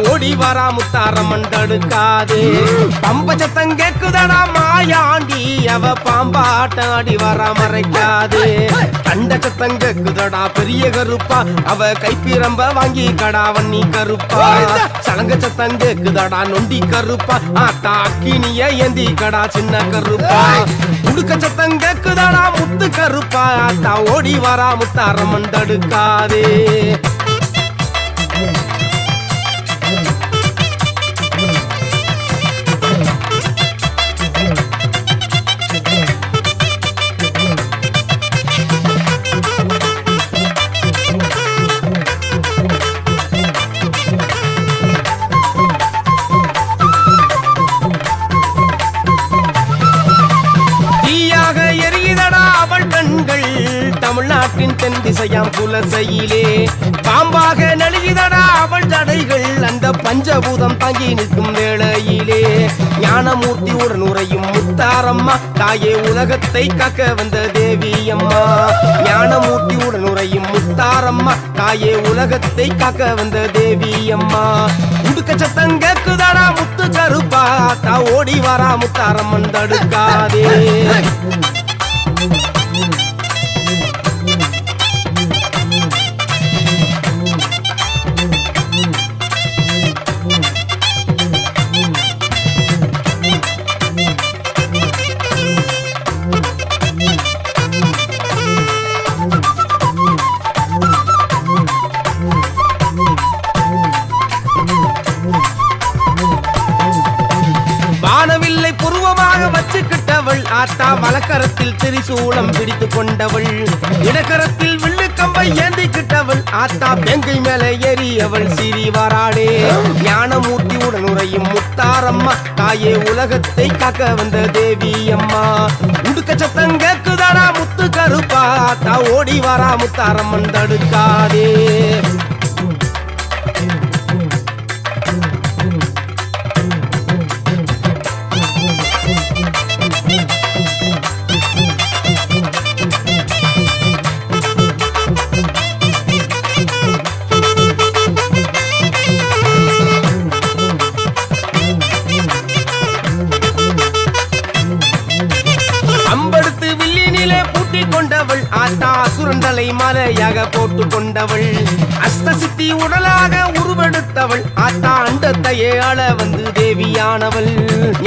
ஓடி வரா முத்தாரம்மன் தடுக்காதே. பம்ப சத்தம் கேக்குதடா மாயாண்டி அவ பாம்பாட்டாடி வரா மறைக்காதே. கண்ட சத்தம் கேக்குதடா பெரிய கருப்பா அவ கைப்பிரம்ப வாங்கி கடாவண்ணி கருப்பா. சலங்க சத்தம் கேக்குதடா நொண்டி கருப்பா ஆத்தா அக்கினிய ஏந்தி கடா சின்ன கருப்பா. உடுக்க சத்தம் கேக்குதடா முத்து கருப்பா ஆத்தா ஓடி வரா முத்தாரம்மன் தடுக்காதே. தமிழ்நாட்டின் தென் திசையாம் புலசையிலே பாம்பாக நழுகிதடா அவள் தடைகள் அந்த பஞ்சபூதம் தாங்கி நிற்கும் வேளையிலே. ஞானமூர்த்தி உடன் உரையும் முத்தாரம்மா தாயே உலகத்தை காக்க வந்த தேவி அம்மா. ஞானமூர்த்தி உடன் உரையும் முத்தாரம்மா தாயே உலகத்தை காக்க வந்த தேவி அம்மா. உடுக்க சத்தம் கேக்குதடா முத்து கருப்பா தா ஓடி வரா முத்தாரம்மன் தடுக்காதே. வானவில்லை புருவமாக வச்சுக்கிட்டவள் ஆத்தா வலக்கரத்தில் திரிசூலம் பிடித்து கொண்டவள். இடக்கரத்தில் வில்லுக்கம்பை ஏந்திக்கிட்டவள் ஆத்தா பெங்கை மேல ஏறியவள் சிறி வராடே. ஞானமூர்த்தி உடன் உரையும் முத்தாரம்மா தாயே உலகத்தை காக்க வந்த தேவி அம்மா. உடுக்க சத்தம் கேக்குதடா முத்து கருப்பா ஆத்தா ஓடி வரா முத்தாரம்மன் தடுக்காதே. கொண்டவள் ஆத்தா சுரண்டலை மலையாக போட்டு கொண்டவள். அஸ்தசித்தி உடலாக உருவெடுத்தவள் ஆத்தா அண்டத்தையே ஆள வந்து தேவியானவள்.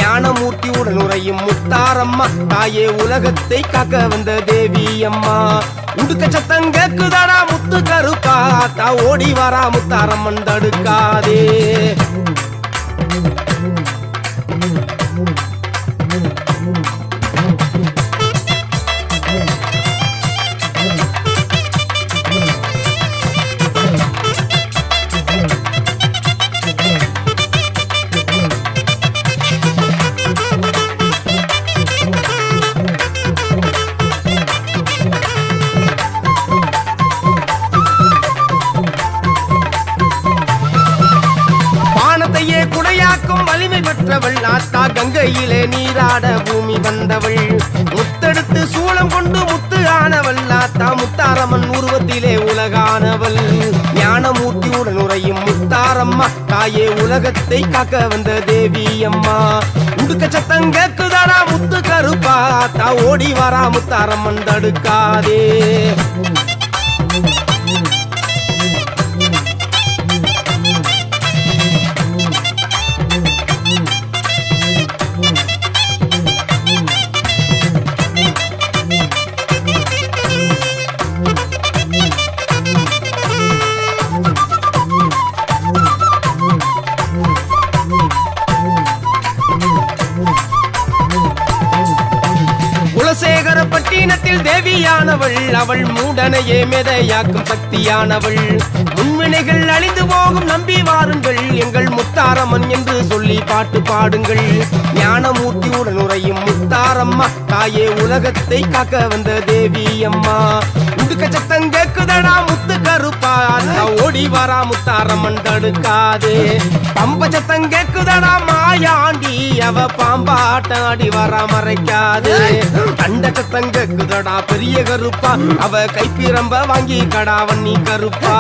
ஞானமூர்த்தி உடன் உரையும் முத்தாரம்மா தாயே உலகத்தை காக்க வந்த தேவி அம்மா. உடுக்க சத்தம் கேக்குதடா முத்து கருப்பா ஆத்தா ஓடி வரா முத்தாரம்மன் தடுக்காதே. குடையாக்கும் வலிமை பெற்றவள் ஆத்தா கங்கையிலே நீராட பூமி வந்தவள். முத்தெடுத்து சூளம் கொண்டு முத்து ஆனவள் ஆத்தா முத்தாரம்மன் உருவத்திலே உலகானவள். ஞானமூர்த்தி உடன் உரையும் முத்தாரம்மா தாயே உலகத்தை காக்க வந்த தேவி அம்மா. உடுக்க சத்தம் கேக்குதடா முத்து கருப்பா ஆத்தா ஓடி வரா முத்தாரம்மன் தடுக்காதே. குலசேகரப்பட்டினத்தில் தேவியானவள் அவள் மூடனையே மெதையாக்கும் சக்தியானவள். முன்வினைகள் அழிந்து போகும் நம்பி வாருங்கள் எங்கள் முத்தாரம்மன் என்று சொல்லி பாட்டு பாடுங்கள். ஞானமூர்த்தி உடன் உரையும் முத்தாரம்மா தாயே உலகத்தை காக்க வந்த தேவி அம்மா. உடுக்க சத்தம் கேக்குதடா முத்து கருப்பா ஓடி வரா முத்தாரம்மன் தடுக்காதே. பம்ப பம்ப சத்தம் கேக்குதடா மாயாண்டி அவ பாம்பாட்டாடி வர மறைக்காது கண்ட சத்தம் கேக்குதடா பெரிய கருப்பா அவ கைப்பிரம்ப வாங்கி கடா வண்ணி கருப்பா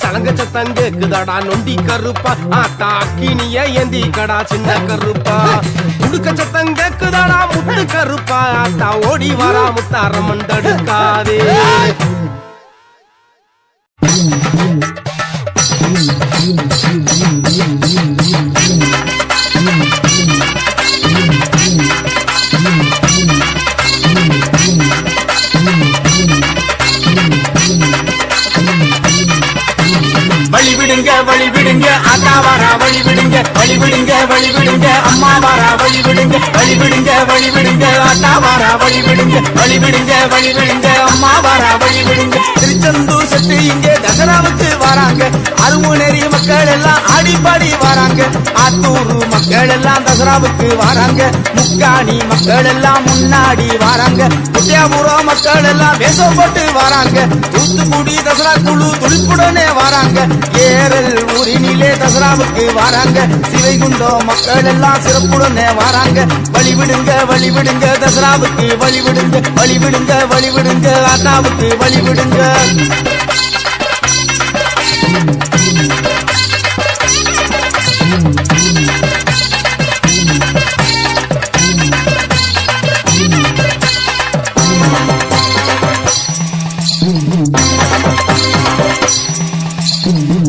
சலங்க சத்தம் கேக்குதடா நொண்டி கருப்பா ஆத்தா அக்கினிய ஏந்தி கடா சின்ன கருப்பா முடுக்க சத்தம் கேக்குதடா முட்டு கருப்பா ஆத்தா ஓடி வரா முத்தாரம்மன் தடுக்காதே வழிவிடுங்க வழிவிடுங்க அண்ணா வாரா வழிவிடுங்க வழிவிடுங்க வழிவிடுங்க அம்மா வாரா வழிவிடுங்க வழிவிடுங்க வழிவிடுங்க அண்ணா வாரா வழிவிடுங்க வழிவிடுங்க வழிவிடுங்க அம்மா வாரா வழிவிடுங்க திருச்செந்தூர் செட்டு இங்கே தசராவுக்கு வராங்க அருமுனேரி மக்கள் எல்லாம் ஆடிப்பாடி வராங்க ஆத்தூர் மக்கள் எல்லாம் தசராவுக்கு வராங்க முக்காணி மக்கள் எல்லாம் முன்னாடி வராங்க புத்தியாபுரம் மக்கள் எல்லாம் வேஷம் போட்டு வராங்க தூத்துக்குடி தசரா குழு துடிப்புடனே வராங்க ஏரல் ஊரினிலே தசராவுக்கு வராங்க சிவைகுண்டம் மக்கள் எல்லாம் சிறப்புடனே வராங்க வழிவிடுங்க வழிவிடுங்க தசராவுக்கு வழிவிடுங்க வழிவிடுங்க வழிவிடுங்க அண்ணாவுக்கு வழிவிடுங்க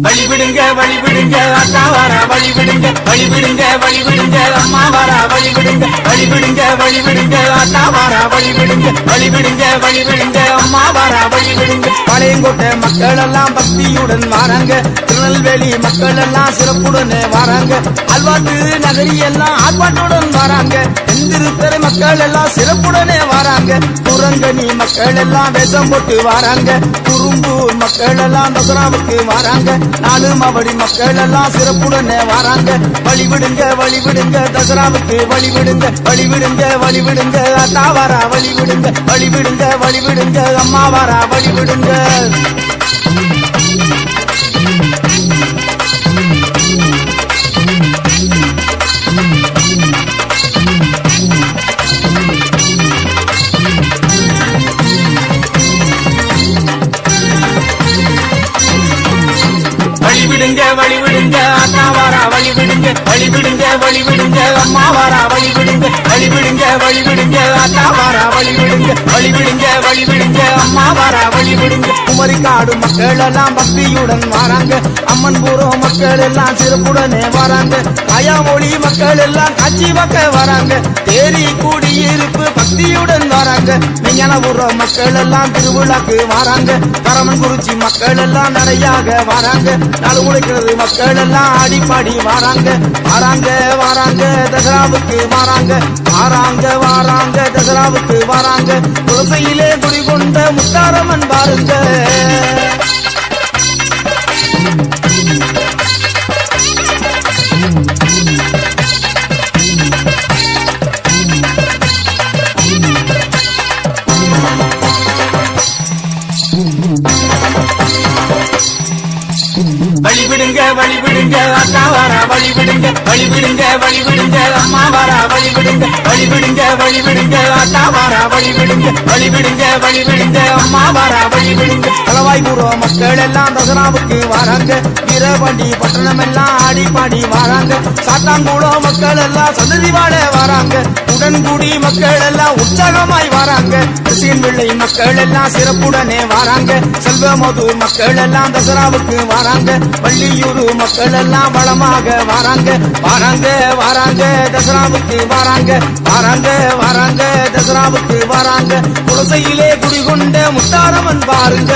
வழிவிடுங்க வழிவிடுங்க அண்ணா வாரா வழிவிடுங்க வழிவிடுங்க வழிவிடுங்க அம்மா வாரா வழிவிடுங்க வழிவிடுங்க வழிவிடுங்க அண்ணா வாரா வழிவிடுங்க வழிவிடுங்க வழிவிடுங்க அம்மா வாரா வழிவிடுங்க பாளையங்கோட்டை மக்கள் எல்லாம் பக்தியுடன் வராங்க திருநெல்வேலி மக்கள் எல்லாம் சிறப்புடன் வராங்க அல்வாட்டு நகரி எல்லாம் ஆர்ப்பாட்டுடன் வராங்க எந்திருத்தரை மக்கள் எல்லாம் சிறப்புடனே வராங்க குரங்கணி மக்கள் எல்லாம் வேஷம் போட்டு வராங்க குறும்பூர் மக்கள் எல்லாம் தசராவுக்கு வராங்க நாலு மாவடி மக்கள் எல்லாம் சிறப்புடனே வராங்க வழிவிடுங்க வழிவிடுங்க தசராவுக்கு வழிவிடுங்க வழிவிடுங்க வழிவிடுங்க அண்ணா வாரா வழிவிடுங்க வழிவிடுங்க வழிவிடுங்க அம்மா வாரா வழிவிடுங்க வழிவிடுங்க வழிவிடுங்க அண்ணா வாரா வழிவிடுங்க வழிவிடுங்க வழிவிடுங்க அம்மா வாரா வழிவிடுங்க வழிவிடுங்க வழிவிடுங்க அண்ணா வாரா வழிவிடுங்க வழிவிடுங்க வழிவிடுங்க அம்மா வாரா வழிவிடுங்க குமரிக்காடு மக்கள் எல்லாம் பக்தியுடன் வராங்க அம்மன்புரம் மக்கள் எல்லாம் சிறப்புடனே வராங்க அயாமொழி மக்கள் எல்லாம் காட்சி பார்க்க வராங்க தேரி குடியிருப்பு பக்தியுடன் வராங்க விஞ்ஞானபுரம் மக்கள் எல்லாம் திருவிழாக்கு வராங்க பரமன்குறிச்சி மக்கள் எல்லாம் நடையாக வராங்க நாலு முளைக்கிறது மக்கள் எல்லாம் ஆடிப்பாடி வராங்க வராங்க வராங்க தசராவுக்கு வராங்க வராங்க வராங்க தசராவுக்கு வராங்க குலசையிலே குடிகொண்ட முத்தாரம்மன் பாருங்க வழிவிடுங்க வழிவிடுங்க அண்ணா வாரா வழிவிடுங்க வழிவிடுங்க வழிவிடுங்க அம்மா வாரா வழிவிடுங்க வழிவிடுங்க வழிவிடுங்க அண்ணா வாரா வழிவிடுங்க வழிவிடுங்க வழிவிடுங்க அம்மா வாரா வழிவிடுங்க தலவாய்புரம் மக்கள் எல்லாம் தசராவுக்கு வராங்க வீரபாண்டி பட்டணம் எல்லாம் ஆடிப்பாடி வராங்க சாத்தாங்குளம் மக்கள் எல்லாம் சந்ததி வாழ வராங்க உடன்குடி மக்கள் எல்லாம் உற்சாகமாய் வராங்க பிள்ளை மக்கள் எல்லாம் சிறப்புடனே வராங்க செல்வமதூர் மக்கள் எல்லாம் தசராவுக்கு வராங்க வள்ளியூர் மக்கள் எல்லாம் வளமாக வராங்க வராங்க வராங்க தசராவுக்கு வராங்க வராங்க வராங்க தசராவுக்கு வராங்க குலசையிலே குடிகொண்ட முத்தாரம்மன் பாருங்க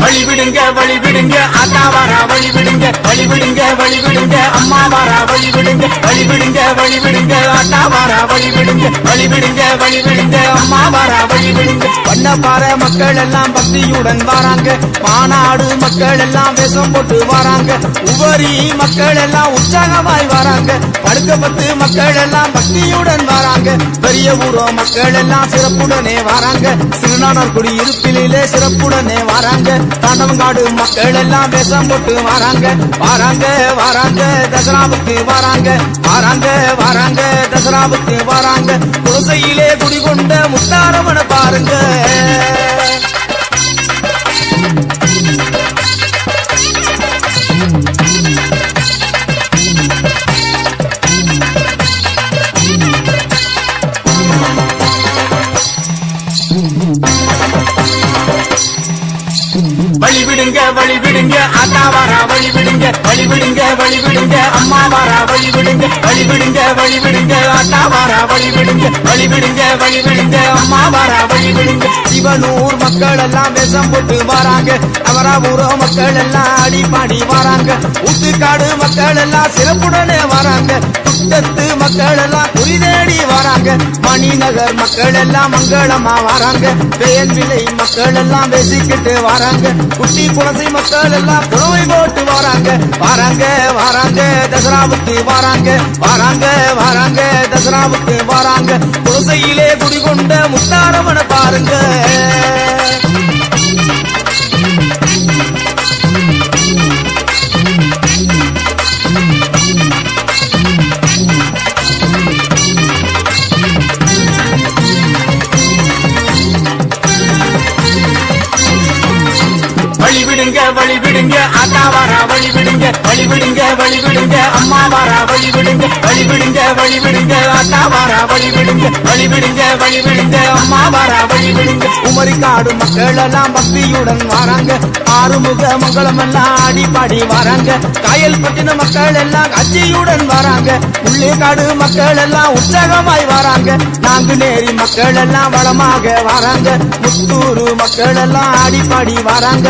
வழிவிடுங்க வழிவிடுங்க அண்ணா வாரா வழிவிடுங்க வழிவிடுங்க வழிவிடுங்க அம்மா வாரா வழிவிடுங்க வழிவிடுங்க வழிவிடுங்க ஆத்தா வாரா வழிவிடுங்க வழிவிடுங்க வழிவிடுங்க அம்மா வாரா வழிவிடுங்க பண்ணப்பாறை மக்கள் எல்லாம் பக்தியுடன் வராங்க மாநாடு மக்கள் எல்லாம் வேஷம் போட்டு வராங்க உபரி மக்கள் எல்லாம் உற்சாகமாய் வராங்க படுக்கப்பட்டு மக்கள் எல்லாம் பக்தியுடன் வராங்க பெரிய ஊரோ மக்கள் எல்லாம் சிறப்புடனே வராங்க சிறுநாடர் இருப்பிலே சிறப்புடனே வராங்க தாண்டவங்காடு மக்கள் எல்லாம் வேஷம் போட்டு வராங்க வராங்க வராங்க தசராவுக்கு வராங்க வராங்க வராங்க தசராவுக்கு வராங்க குலசையிலே குடிகொண்ட முத்தாரமன பாருங்க வழிவிடுங்க வழிவிடுங்க ஆத்தா வாரா வழிவிடுங்க வழிவிடுங்க வழிவிடுங்க அம்மா வாரா வழிவிடுங்க வழிவிடுங்க வழிவிடுங்க ஆத்தா வாரா வழிவிடுங்க வழிவிடுங்க வழிவிடுங்க அம்மா வாரா வழிவிடுங்க சிவனூர் மக்கள் எல்லாம் வேஷம் போட்டு வராங்க அவராபுரோ மக்கள் எல்லாம் ஆடி பாடி வராங்க ஊத்துக்காடு மக்கள் எல்லாம் சிறப்புடனே வராங்க குட்டத்து மக்கள் எல்லாம் குறி தேடி வராங்க மணிநகர் மக்கள் எல்லாம் மங்களமா வராங்க பெயன் விலை மக்கள் எல்லாம் பேசிக்கிட்டு வராங்க குட்டி குலசை மக்கள் எல்லாம் புலவை போட்டு வராங்க வராங்க வராங்க தசராவுக்கு வராங்க வராங்க வராங்க தசராவுக்கு வராங்க குலசையிலே குடிகொண்ட முத்தாரமன பாருங்க வழிவிடுங்க வழிவிடுங்க ஆத்தா வாரா வழிவிடுங்க வழிவிடுங்க வழிவிடுங்க அம்மா வாரா வழிவிடுங்க வழிவிடுங்க வழிவிடுங்க ஆத்தா வாரா வழிவிடுங்க வழிவிடுங்க வழிவிடுங்க அம்மா வாரா வழிவிடுங்க உமரிக்காடு மக்கள் எல்லாம் பக்தியுடன் வராங்க ஆறுமுக மங்களம் எல்லாம் ஆடி பாடி வராங்க காயல் பட்டின மக்கள் எல்லாம் கட்சியுடன் வராங்க உள்ளேக்காடு மக்கள் எல்லாம் உற்சாகமாய் வராங்க நாங்குநேரி மக்கள் எல்லாம் வளமாக வராங்க முத்தூரு மக்கள் எல்லாம் ஆடி பாடி வராங்க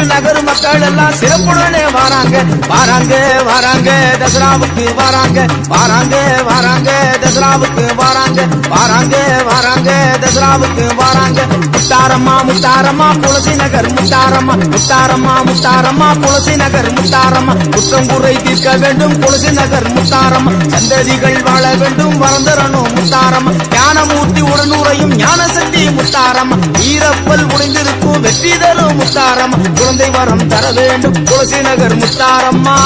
நகர் மக்கள் எல்லாம் சிறப்புடனே வராங்க வராங்க வராங்க தசராவுக்கு வராங்க வராங்க வராங்க தசராவுக்கு வராங்க வராங்க வராங்க தசராவுக்கு வராங்க முத்தாரம்மா முத்தாரம்மா துளசி நகர் முத்தாரம்மா முத்தாரம்மா முத்தாரம்மா துளசி நகர் முத்தாரம்மா குற்றம் குறை தீர்க்க வேண்டும் துளசி நகர் முத்தாரம்மா சந்ததிகள் வாழ வேண்டும் வரந்தரணும் முத்தாரம்மா ஞானமூர்த்தி உடனுரையும் ஞான சக்தி முத்தாரம்மா ஈரப்பல் உடைந்திருக்கும் வெற்றி தரும் முத்தாரம்மா குழந்தை வரம் தர வேண்டும் துளசி நகர் முத்தாரம்மா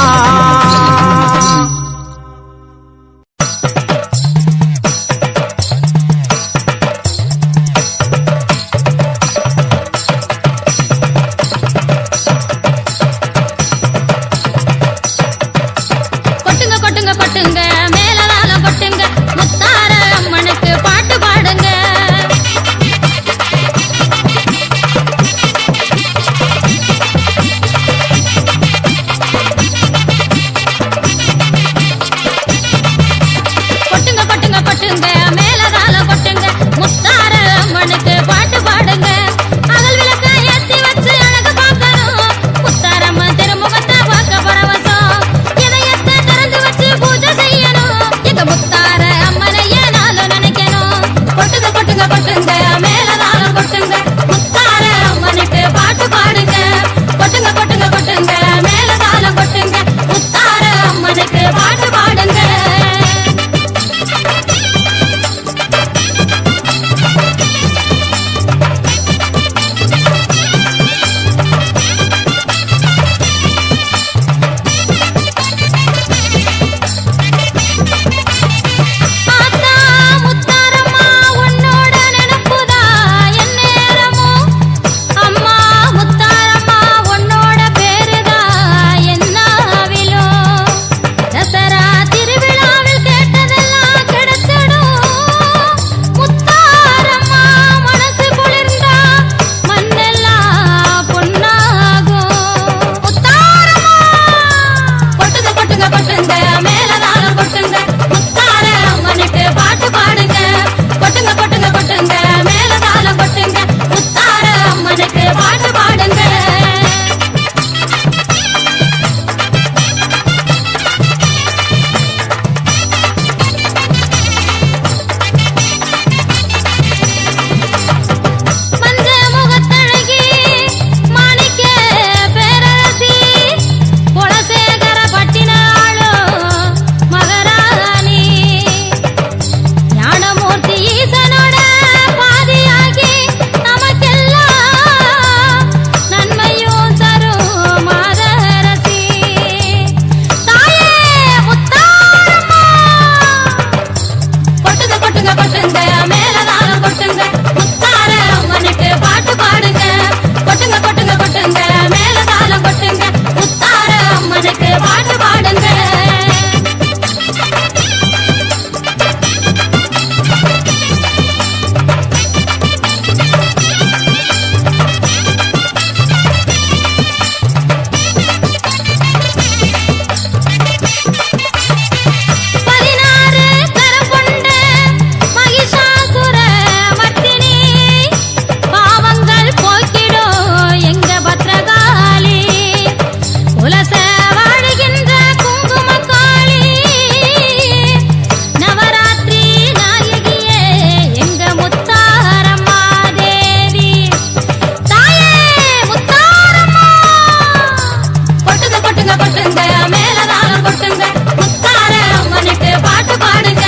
கொட்டுங்க மேலதாளம் கொட்டுங்க முத்தார அம்மனுக்கு பாட்டு பாடுங்க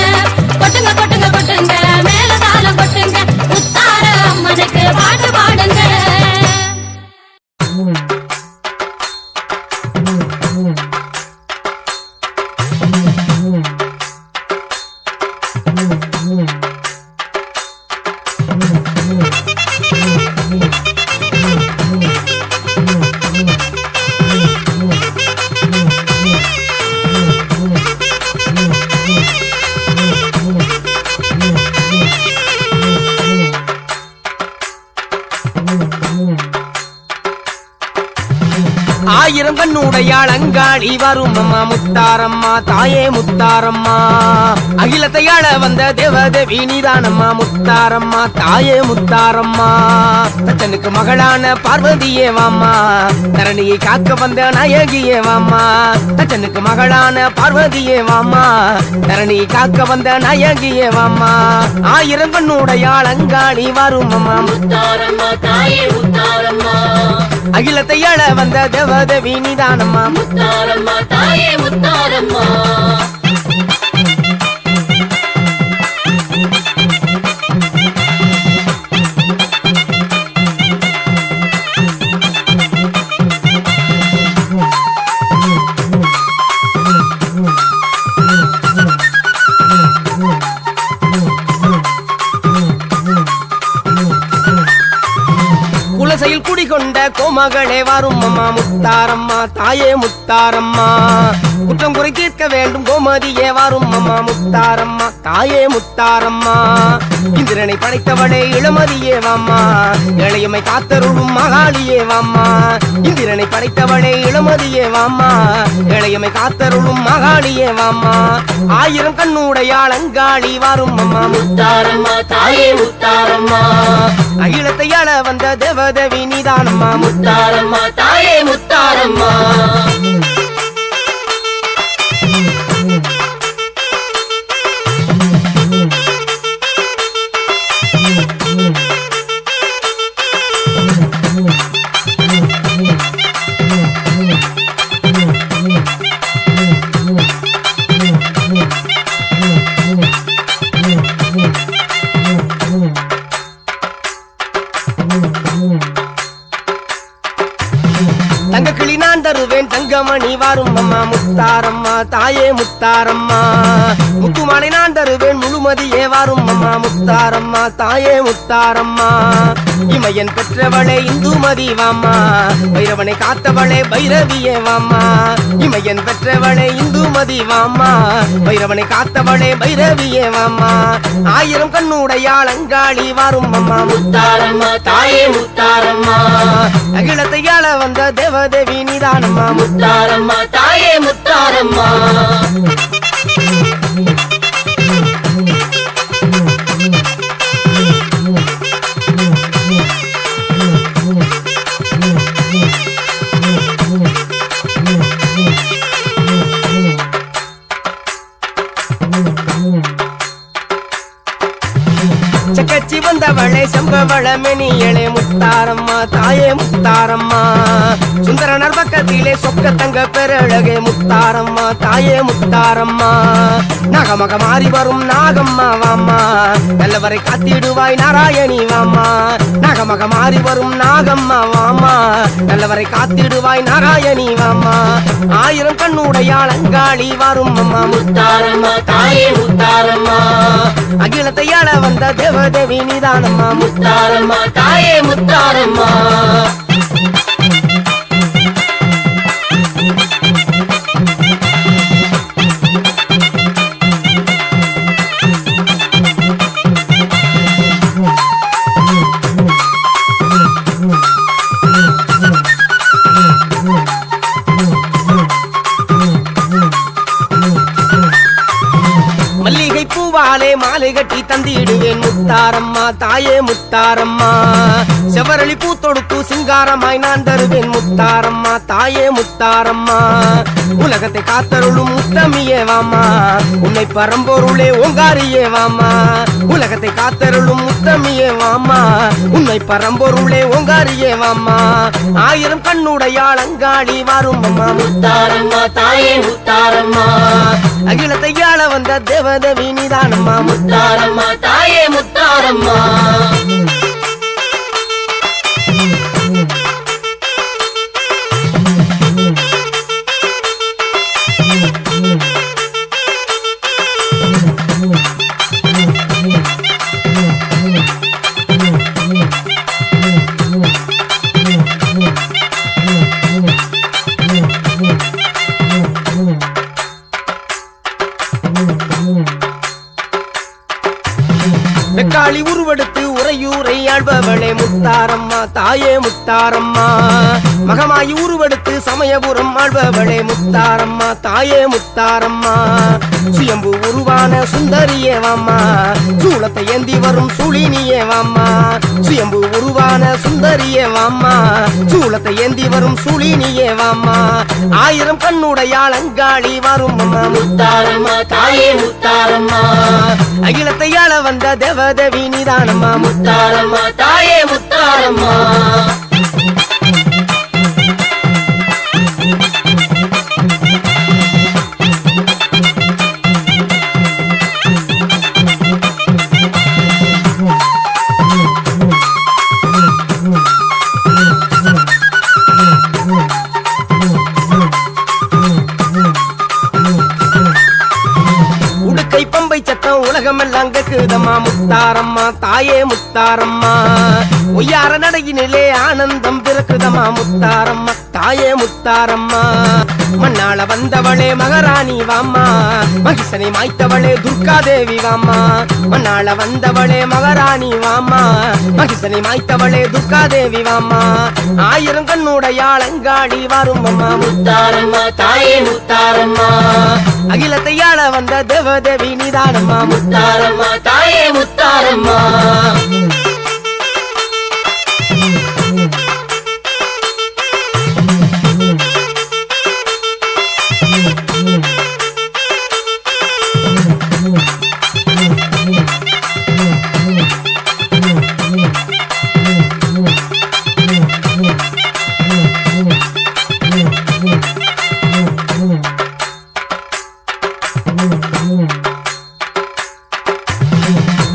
கொட்டுங்க கொட்டுங்க கொட்டுங்க மேலதாளம் கொட்டுங்க முத்தார அம்மனுக்கு பாட்டு பாடுங்க ஆயிரம் கண்ணுடையாள் அங்காளி வரும் அம்மா முத்தாரம்மா தாயே முத்தாரம்மா அகிலத்தையாள வந்த தேவதேவி நீதானம்மா முத்தாரம்மா தாயே முத்தாரம்மா தச்சனுக்கு மகளான பார்வதியே வாம்மா தரணியை காக்க வந்த நாயகியே வாம்மா தச்சனுக்கு மகளான பார்வதியே வாம்மா தரணியை காக்க வந்த நாயகியே வாம்மா ஆயிரம் கண்ணுடையாள் அங்காளி வரும் அம்மா முத்தாரம்மா தாயே முத்தாரம்மா அகிலத்தையாள வந்த தேவதேவி நீதானம்மா முத்தாரம்மா தாயே முத்தாரம்மா குலசையில் குடிகொண்ட கோமகளே வரும் அம்மா முத்தாரம்மா தாயே முத்தாரம்மா குற்றம் குறை தீர்க்க வேண்டும் கோமதியே வரும் அம்மா முத்தாரம்மா தாயே முத்தாரம்மா இந்திரனை படைத்தவளே இளமதியே வாம்மா இளையமை காத்தருளும் மகாளியே வாம்மா இந்திரனை படைத்தவளே இளமதியே வாம்மா இளையமை காத்தருளும் மகாளியே வாம்மா ஆயிரம் கண்ணுடையாள் அங்காளி வரும் அம்மா முத்தாரம்மா தாயே முத்தாரம்மா அகிலத்தையாள வந்த தேவதேவி நீதானம்மா முத்தாரம்மா தாயே முத்தாரம்மா தங்க கிளி நான் தருவேன் தங்கமணி வரும் அம்மா முத்தாரம்மா தாயே முத்தாரம்மா முத்துமாலை நான் தருவேன் முழுமதியே வரும் அம்மா முத்தாரம்மா தாயே முத்தாரம்மா இமையன் பெற்றவளே இந்துமதி வாம்மா பைரவனை காத்தவளே பைரவியே வாம்மா இமையன் பெற்றவளே இந்துமதி வாம்மா பைரவனை காத்தவளே பைரவியே வாம்மா ஆயிரம் கண்ணுடையாள் அங்காளி வரும் அம்மா முத்தாரம்மா தாயே முத்தாரம்மா அகிலத்தையாள வந்த தேவதேவி நீதானம்மா முத்தாரம்மா தாயே முத்தாரம்மா சக்கச்சி வந்தவளே செம்பவள மெனியளே முத்தாரம்மா தாயே முத்தாரம்மா சுந்தரனர் பக்கத்திலே சொக்க தங்க பெருழகே முத்தாரம்மா தாயே முத்தாரம்மா நாகமக மாறி வரும் நாகம்மா வாம்மா நல்லவரை காத்திடுவாய் நாராயணி வாம்மா நாகமக மாறி வரும் நாகம்மா வாம்மா நல்லவரை காத்திடுவாய் நாராயணி வாம்மா ஆயிரம் கண்ணுடையாள் அங்காளி வரும் அம்மா முத்தாரம்மா தாயே முத்தாரம்மா அகிலத்தையாள வந்த தேவதேவி நீதானம்மா முத்தாரம்மா தாயே முத்தாரம்மா மல்லிகை பூவாலே மாலை கட்டி தந்திடுவேன் முத்தாரம்மா தாயே முத்தாரம்மா செவரளி பூ தொடுத்து சிங்காரமாய் நான் தருவேன் முத்தாரம்மா தாயே முத்தாரம்மா உலகத்தை காத்தருளும் முத்தமியே வாமா உன்னை பரம்பொருளே ஓங்காரியே வாமா உலகத்தை காத்தருளும் முத்தமியே வாமா உன்னை பரம்பொருளே ஓங்காரியே வாமா ஆயிரம் கண்ணுடையாள் அங்காளி வாரும் அம்மா முத்தாரம்மா தாயே முத்தாரம்மா அகிலத்தை ஆள வந்த தேவதேவி நீதானம்மா முத்தாரம்மா தாயே முத்தாரம்மா வெக்காளி உருவெடுத்து உறையூரை ஆள்பவளே முத்தாரம்மா தாயே முத்தாரம்மா மகமாயி உருவெடுத்து சமயபுரம் ஆள்பவளே முத்தாரம்மா தாயே முத்தாரம்மா சுயம்பு உருவான சுந்தரியே வாமா சூளத்தை ஏந்தி வரும் சுழினியே வாமா சுயம்பு உருவான சுந்தரியே வாமா சூளத்தை ஏந்தி வரும் சுழினியே வாமா ஆயிரம் கண்ணுடையாள் அங்காளி வரும் அம்மா முத்தாரம்மா தாயே முத்தாரம்மா அகிலத்தை ஆள வந்த தேவதேவி நீதானம்மா முத்தாரம்மா தாயே முத்தாரம்மா உடுக்கை பம்பை சத்தம் உலகமெல்லாம் கேக்குதம்மா முத்தாரம்மா தாயே முத்தாரம்மா ஒய்யார நடையினிலே ஆனந்தம் பிறக்குதம்மா முத்தாரம்மா தாயே முத்தாரம்மா மண்ணாள வந்தவளே மகாராணி வாமா மகிஷனை மாய்த்தவளே துர்காதேவி வாமா மண்ணாள வந்தவளே மகாராணி வாமா மகிஷனை மாய்த்தவளே துர்காதேவி வாமா ஆயிரம் கண்ணுடையாள் அங்காளி வரும் அம்மா முத்தாரம்மா தாயே முத்தாரம்மா அகிலத்தை ஆள வந்த தேவதேவி நீதானம்மா முத்தாரம்மா தாயே முத்தாரம்மா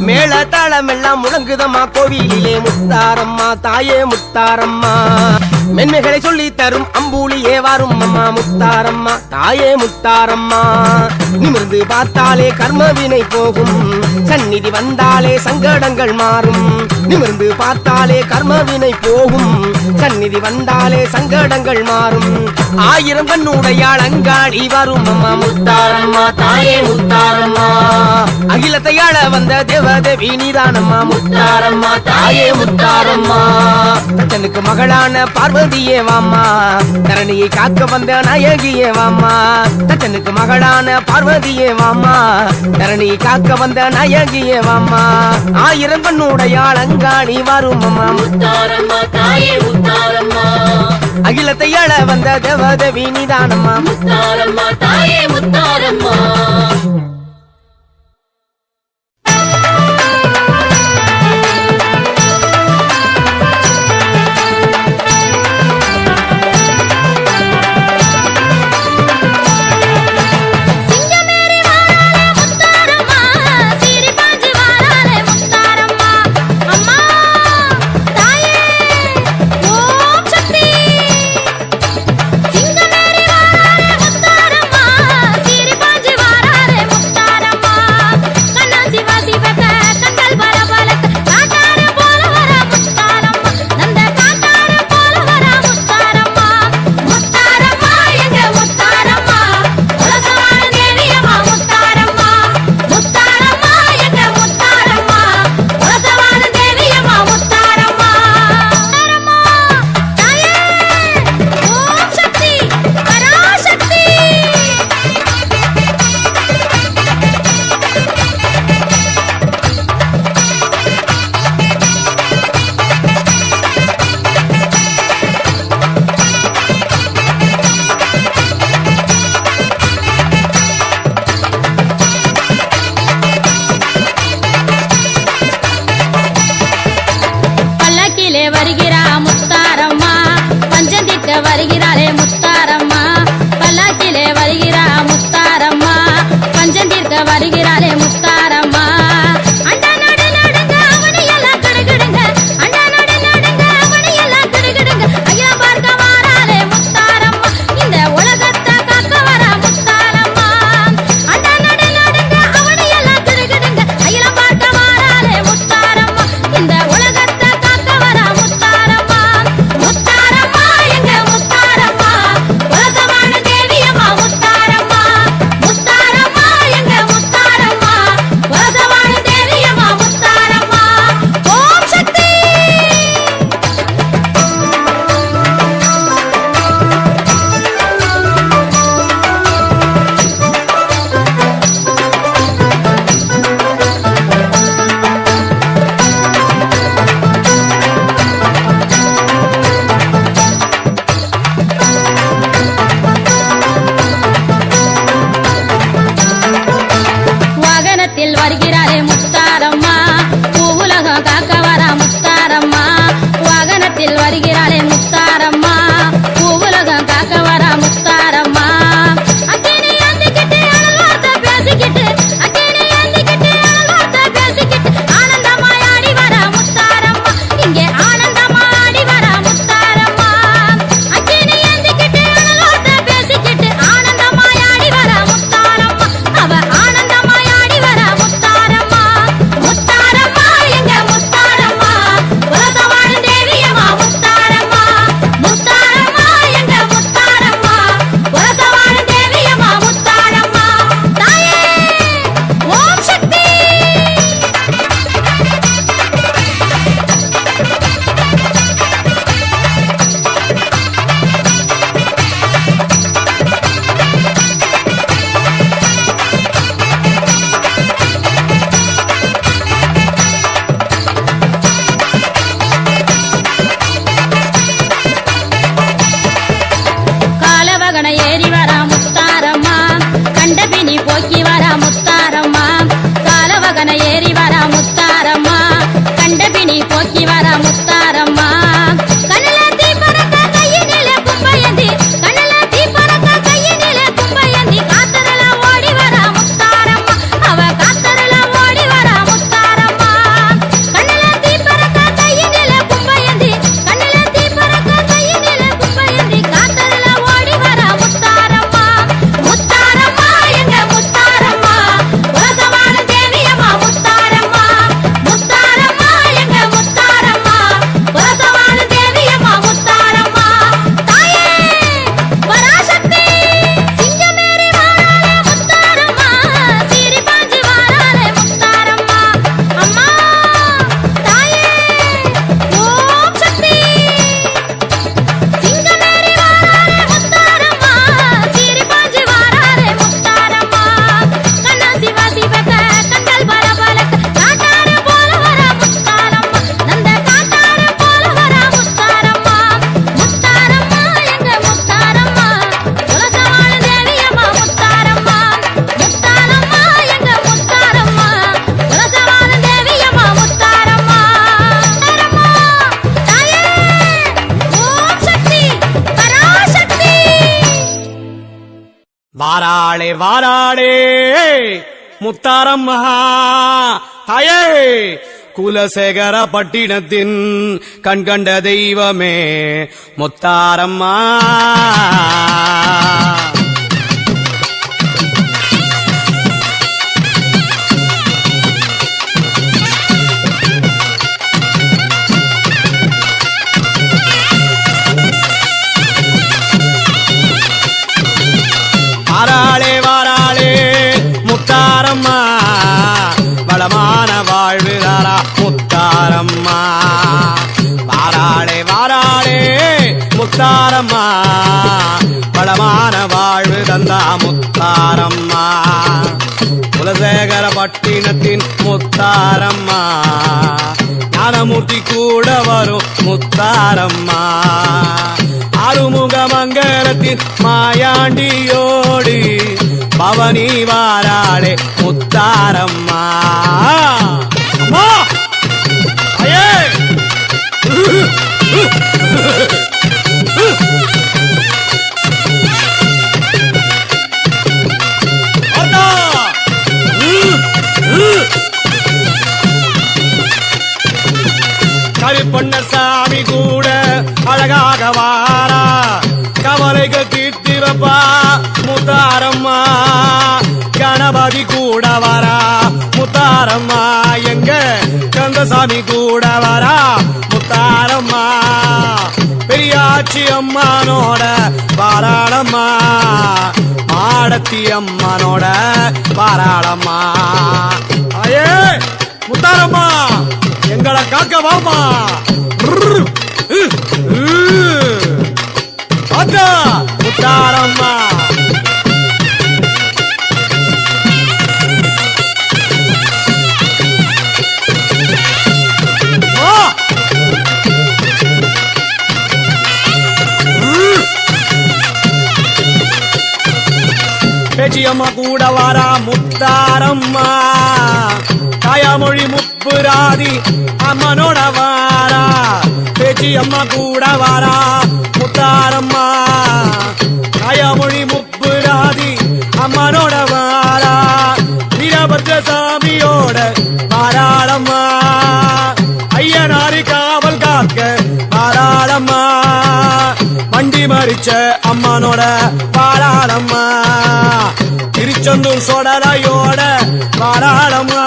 மேள தாளமெல்லாம் முழங்குதம்மா கோவிலிலே முத்தாரம்மா தாயே முத்தாரம்மா மென்மைகளை சொல்லி தரும் அம்பூலியே வாரும் அம்மா முத்தாரம்மா தாயே முத்தாரம்மா நிமிர்ந்து பார்த்தாலே கர்மவினை போகும் சந்நிதி வந்தாலே சங்கடங்கள் மாறும் நிமிர்ந்து பார்த்தாலே கர்மவினை போகும் சந்நிதி வந்தாலே சங்கடங்கள் மாறும் ஆயிரம் கண்ணுடையாள் அங்காளி வரும் அம்மா முத்தாரம்மா தாயே முத்தாரம்மா அகிலத்தை ஆள வந்த தேவதேவி நீதானம்மா முத்தாரம்மா தாயே முத்தாரம்மா தச்சனுக்கு மகளான பார்வதியே வாமா தரணியை காக்க வந்த நாயகியே வாமா தச்சனுக்கு மகளான பார்வதியே வாமா தரணியை காக்க வந்த நாயகியே வாமா ஆயிரம் கண்ணுடையாள் அங்காளி வரும் அம்மா முத்தாரம்மா தாயே முத்தாரம்மா அகிலத்தை ஆள வந்த தேவதேவி நீதானம்மா முத்தாரம்மா தாயே முத்தாரம்மா சிங்கமேரி வாராளே முத்தாரம்மா கண்டபினி போக்கி வரா முத்தாரம்மா காலவகன ஏறி வரா முத்தாரம்மா கண்டபினி போக்கி வரா முத்தாரம்மா கண்ணுல தீ பறக்க கையினில கும்பயந்தி கண்ணுல தீ பறக்க கையினில கும்பயந்தி காத்தருல ஓடி வரா முத்தாரம்மா அவ காத்தருல ஓடி வரா முத்தாரம்மா கண்ணுல தீ பறக்க கையினில கும்பயந்தி கண்ணுல தீ பறக்க கையினில கும்பயந்தி காத்தருல ஓடி வரா முத்தாரம்மா முத்தாரம்மா எங்க முத்தாரம்மா உலசமான தேவியம்மா முத்தாரம்மா முத்தாரம்மா எங்க முத்தாரம்மா உலசமான தேவியம்மா முத்தாரம்மா தாயே பராசக்தி சிங்கமேரி வாராளே முத்தாரம்மா சீரி பாஞ்சு வாராளே முத்தாரம்மா அம்மா தாயே ஓம் சக்தி சிங்கமேரி வாராளே முத்தாரம்மா சீரி பாஞ்சு வாராளே முத்தாரம்மா கண்ணா சிவா சிவக கண்கள் பலபலக்க காட்டார போல வரா முத்தாரம்மா நந்த காட்டார போல வரா முத்தாரம்மா முத்தாரம்மா எங்க முத்தாரம்மா உலசமான தேவியம்மா முத்தாரம்மா முத்தாரம்மா எங்க முத்தாரம்மா உலசமான தேவியம்மா முத்தாரம்மா முத்தாரம்மா தாயே ஓம் சக்தி பராசக்தி வாராளே வாராளே முத்தாரம்மா தாயே குலசேகர பட்டினத்தின் கண்கண்ட தெய்வமே முத்தாரம்மா வாராளே வாராளே முத்தாரம்மா வளமான வாழ்வு தாரா முத்தாரம்மா வாராளே வாராளே முத்தாரம்மா வளமான வாழ்வு தந்தா முத்தாரம்மா குலசேகர பட்டினத்தின் முத்தாரம்மா ஞானமூர்த்தி கூட வரும் முத்தாரம்மா ஆறுமுக மங்கலத்தின் மாயாண்டியோடி பவனி வாராளே முத்தாரம்மா அம்மா! ஐயே! அண்ணா! கருப்பண்ணசாமி கூட அழகாக வாரா கவலைகள் தீர்த்தி வைப்பா முத்தாரம்மா கணபதி கூட வரா முத்தாரம்மா எங்க கந்தசாமி கூட வரா முத்தாரம்மா பெரியாச்சி அம்மானோட பாராளம்மா மாடத்தி அம்மனோட பாராளம்மா ஐயே முத்தாரம்மா எங்களை காக்க வாமா அக்கா முத்தாரம்மா பேச்சியம்மா கூட வாரா முத்தாரம்மா காயாமொழி முப்புராதி அம்மனோட வாரா பேச்சியம்மா கூட வாரா முத்தாரம்மா காயாமொழி முப்புராதி அம்மனோட வாரா வீரபத்ரசாமியோட பாராளம்மா ஐயனாரி காவல் காக்க பாராளம்மா வண்டி மறிச்ச அம்மனோட பாராளம்மா திருச்செந்தூர் சொடலையோட பாராளம்மா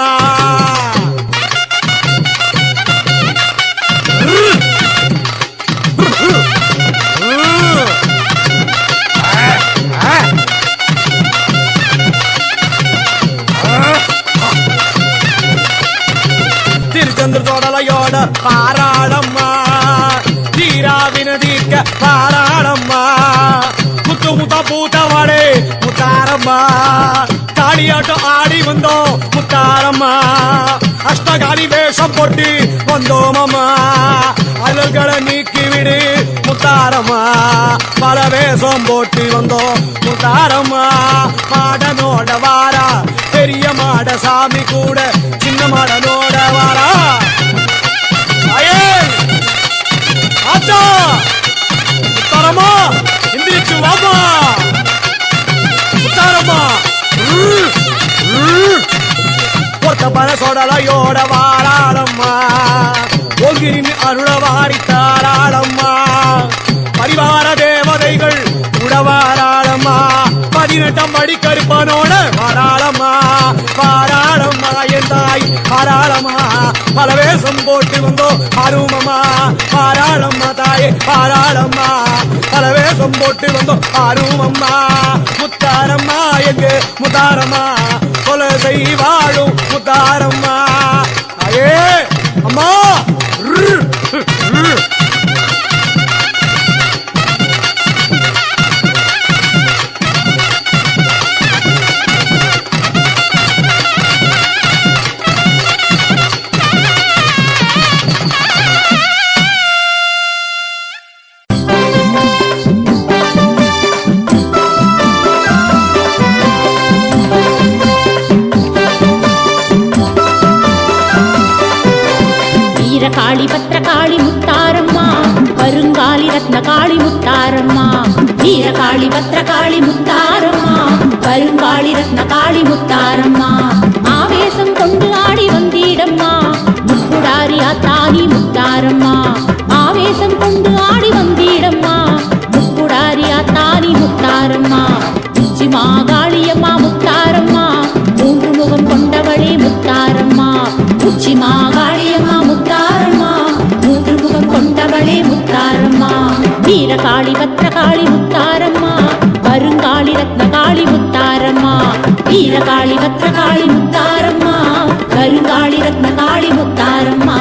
திருச்செந்தூர் சொடலையோட பாராளம்மா தீராவின தீர்க்க பாராளம்மா முத்து முத்த பூத்தவாடே முத்தாரம்மா காளியாட்டம் ஆடி வந்தோம் முத்தாரம்மா அஷ்டகாலி வேஷம் போட்டு வந்தோமம்மா அலல்களை நீக்கி விடு முத்தாரம்மா பல வேஷம் போட்டு வந்தோம் முத்தாரம்மா பாடனோட சாமி கூட சின்ன மடனோட வாரா ஆத்தா உத்தாரமா எந்திரிச்சு வாமா உத்தாரமா ஒருத்த பனசோடலையோட வாராளம்மா ஒங்கிரிந்து அருள வாரித்தாராளம்மா பரிவார தேவதைகள் உடவாராளம்மா 18 படி கருப்பனோட வாராளம்மா வாராளம்மா என் தாய் வாராளம்மா பல வேஷம் போட்டு வந்தோ அருமம்மா வாராளம்மா தாயே வாராளம்மா பல வேஷம் போட்டு வந்தோ அருமம்மா முத்தாரம்மா எங்கு முத்தாரம்மா கொலை செய்வாழும் முத்தாரம்மா தாயே அம்மா காளி பத்ரகாளி முத்தாரம்மா கருங்காலி ரத்ன காளி முத்தாரம்மா வீரகாளி பத்ரகாளி முத்தாரம்மா கருங்காலி ரத்ன காளி முத்தாரம்மா ஆவேசம் கொண்டு ஆடி வந்திடம்மா முக்குடாரி ஆத்தானி முத்தாரம்மா ஆவேசம் கொண்டு ஆடி வந்திடம்மா முக்குடாரி ஆத்தானி முத்தாரம்மா உச்சி மாகாளியம்மா முத்தாரம்மா 3 முகம் கொண்டவளே முத்தாரம்மா உச்சி மாகாளியம்மா முத்தாரம்மா 3 முகம் கொண்டவளே முத்தாரம்மா வீரகாளி பத்ரகாளி முத்தாரம்மா கருங்காலி ரத்ன காளி முத்தாரம்மா வீரகாளி பத்ரகாளி முத்தாரம்மா கருங்காலி ரத்ன காளி முத்தாரம்மா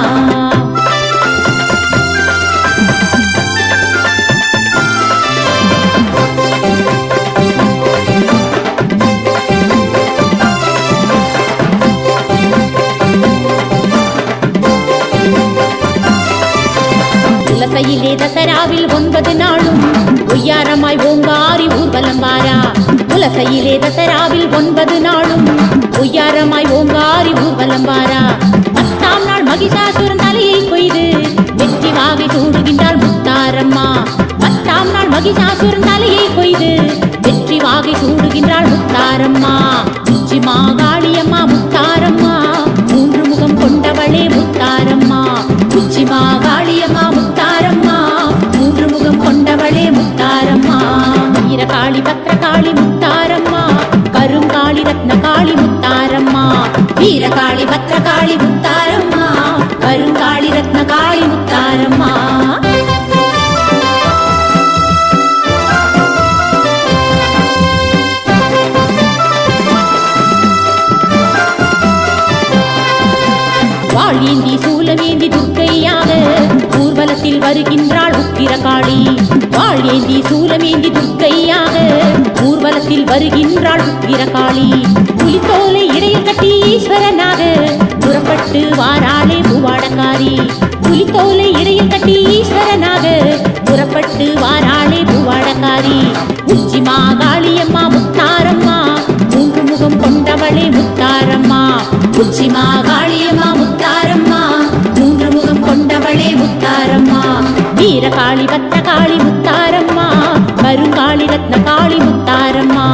உலசையிலே தசராவில் 9 நாளும் ஒய்யாரமாய் ஓங்காரி ஊர்வலம் வாரா உலசையிலே தசராவில் 9 நாளும் ஒய்யாரமாய் ஓங்காரி ஊர்வலம் வாரா 10ஆம் நாள் மகிஷாசுரன் தலையை கொய்து வெற்றி வாகை சூடுகின்றாள் முத்தாரம்மா 10ஆம் நாள் மகிஷாசுரன் தலையை கொய்து வெற்றி வாகை சூடுகின்றாள் முத்தாரம்மா உச்சி மாகாளியம்மா முத்தாரம்மா 3 முகம் கொண்டவளே முத்தாரம்மா உச்சி மாகாளியம்மா முத்தாரம்மா 3 முகம் கொண்டவளே முத்தாரம்மா வீரகாளி பத்ரகாளி முத்தாரம்மா கருங்காலி ரத்ன காளி முத்தாரம்மா வீரகாளி பத்ரகாளி முத்தாரம்மா கருங்காலி ரத்ன காளி முத்தாரம்மா வாழேந்தி சூலமேந்தி துர்க்கையாக ஊர்வலத்தில் வருகின்றாள் உக்கிரகாளி வாழேந்தி சூலமேந்தி துர்க்கையாக ஊர்வலத்தில் வருகின்றாள் உக்கிரகாளி புலித்தோலை இடையில் கட்டி ஈஸ்வரனாக புறப்பட்டு வாராளே பூவாடக்காரி புலித்தோலை இடையில் கட்டி ஈஸ்வரனாக புறப்பட்டு வாராளே பூவாடக்காரி உச்சி மாகாளியம்மா முத்தாரம்மா 3 முகம் கொண்டவளே முத்தாரம்மா உச்சி மாகாளியம்மா முத்தாரம்மா 3 முகம் கொண்டவளே முத்தாரம்மா வீரகாளி பத்ரகாளி முத்தாரம்மா கருங்காலி ரத்ன காளி முத்தாரம்மா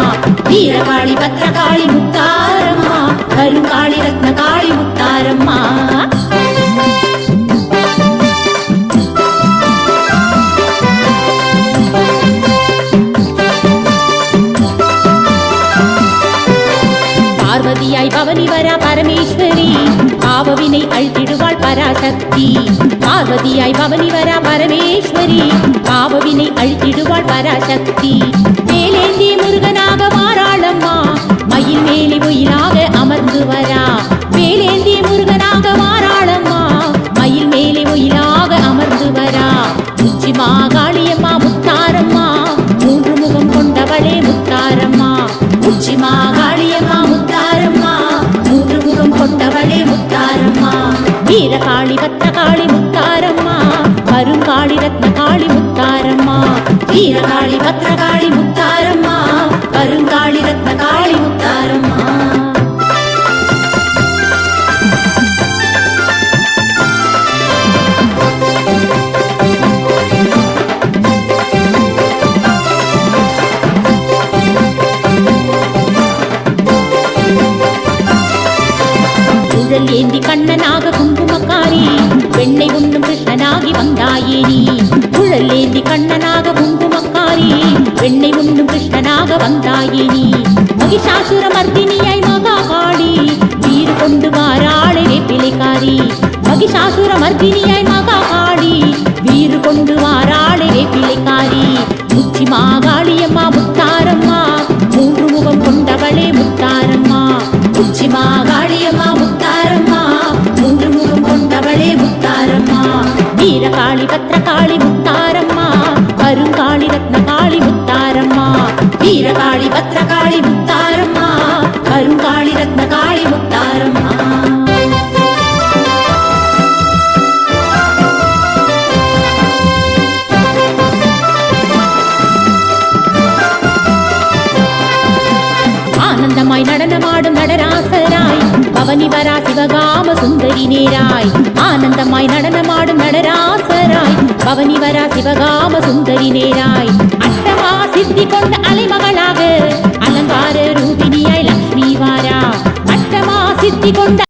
வீரகாளி பத்ரகாளி முத்தாரம்மா கருங்காலி ரத்ன காளி முத்தாரம்மா பார்வதியாய் பவனி வரா பரமேஸ்வரி பாவவினை அழித்திடுவாள் பராசக்தி பார்வதியாய் பவனி வரா பரமேஸ்வரி பாவவினை அழித்திடுவாள் பராசக்தி மேலேந்தி முருகனாக வாராளம்மா மயில் மேலி ஒயிலாக அமர்ந்து வரா மேலேந்தி முருகனாக வாராளம்மா மயில் மேலே ஒயிலாக அமர்ந்து வரா உச்சி மாகாளியம்மா முத்தாரம்மா 3 முகம் கொண்டவளே முத்தாரம்மா உச்சி மாகாளியம்மா முத்தாரம்மா 3 முகம் கொண்டவளே முத்தாரம்மா வீரகாளி பத்ரகாளி முத்தாரம்மா கருங்காலி ரத்ன காளி முத்தாரம்மா வீரகாளி பத்ரகாளி முத்தாரம்மா கருங்காலி ரத்ன குழல் ஏந்தி கண்ணனாக குங்குமக்காரி வெண்ணை உண்ணும் கிருஷ்ணனாகி வந்தாயே நீ குழல் ஏந்தி கண்ணனாக குங்குமக்காரி வெண்ணை உண்ணும் கிருஷ்ணனாக வந்தாயே நீ மகிஷாசுர மர்தினியாய் மகாகாளி வீறு கொண்டு வாராளே வேப்பிலைக்காரி மகிஷாசுர மர்தினியாய் மகாகாளி வீறு கொண்டு வாராளே வேப்பிலைக்காரி உச்சி மாகாளியம்மா முத்தாரம்மா மூன்று முகம் கொண்டவளே முத்தாரம்மா உச்சி மாகாளியம்மா முத்தாரம்மா மூன்று முகம் கொண்டவளே முத்தாரம்மா வீரகாளி பத்ரகாளி முத்தாரம்மா கருங்காளி ரத்னகாளி முத்தாரம்மா வீரகாளி பத்ரகாளி முத்தாரம்மா கருங்காளி ரத்னகாளி முத்தாரம்மா ஆனந்தமாய் நடனமாடும் நடராசராய் பவனி வரா சிவகாம சுந்தரி நேராய் ஆனந்தமாய் நடனமாடும் நடராசராய் பவனி வரா சிவகாம சுந்தரி நேராய் அட்டமா சித்தி கொண்ட அலைமகளாக அலங்கார ரூபினியாய் லக்ஷ்மி வாரா அட்டமா சித்தி கொண்ட